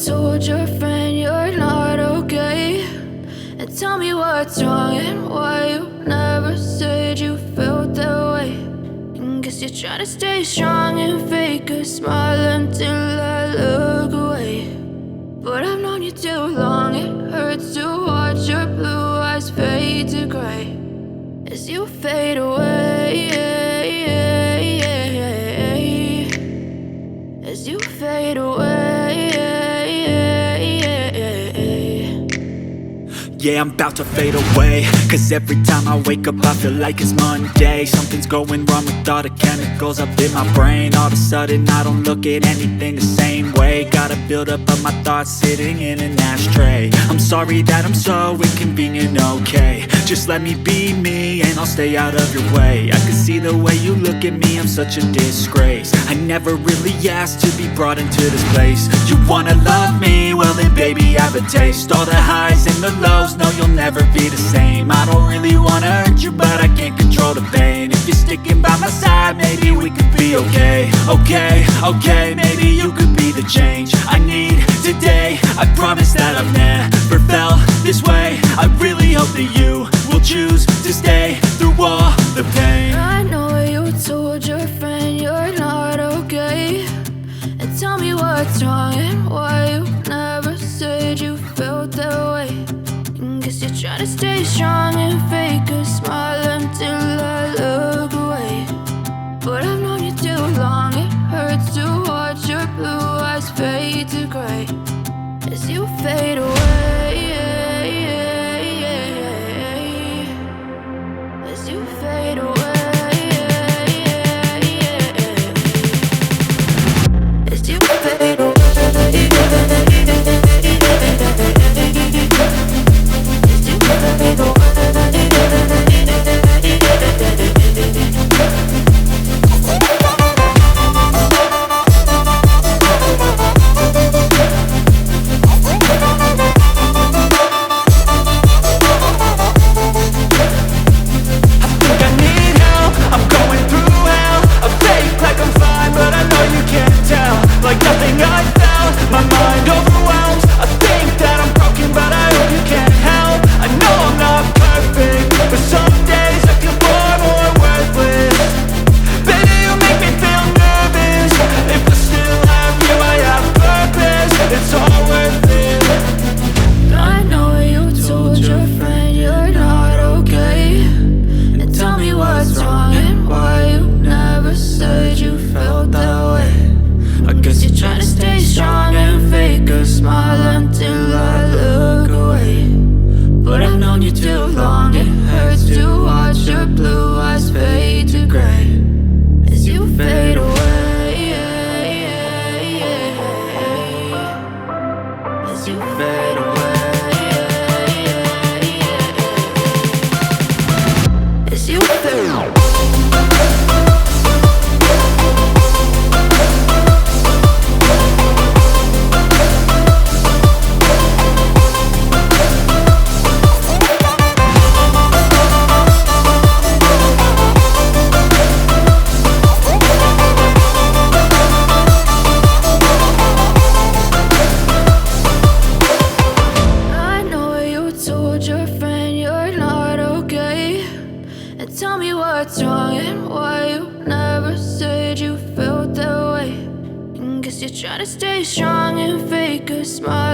told your friend you're not okay, and tell me what's wrong and why you never said you felt that way. And guess you're trying to stay strong and fake a smile until I look away. But I've known you too long, it hurts to watch your blue eyes fade to gray as you fade away, as you fade away. Yeah, I'm about to fade away, cause every time I wake up I feel like it's Monday. Something's going wrong with all the chemicals up in my brain. All of a sudden I don't look at anything the same way. Gotta build up of my thoughts sitting in an ashtray. I'm sorry that I'm so inconvenient, okay. Just let me be me and I'll stay out of your way. I can see the way you look at me, I'm such a disgrace. I never really asked to be brought into this place. You wanna love me? Well then baby I have a taste. All the highs and the lows, no you'll never be the same. I don't really wanna hurt you but I can't control the pain. If you're sticking by my side maybe we could be okay. Okay, maybe you could be the change I need today. I promise that I've never felt this way. I really hope that you will choose to stay through all the pain. I know you told your friend you're not okay, and tell me what's wrong and why you never said you felt that way. And guess you're trying to stay strong and fake a smile until I look away. But I've known you too long, it hurts to watch your blue eyes fade to gray as you fade away, as you fade away, as you fade away. Trying to stay strong and fake a smile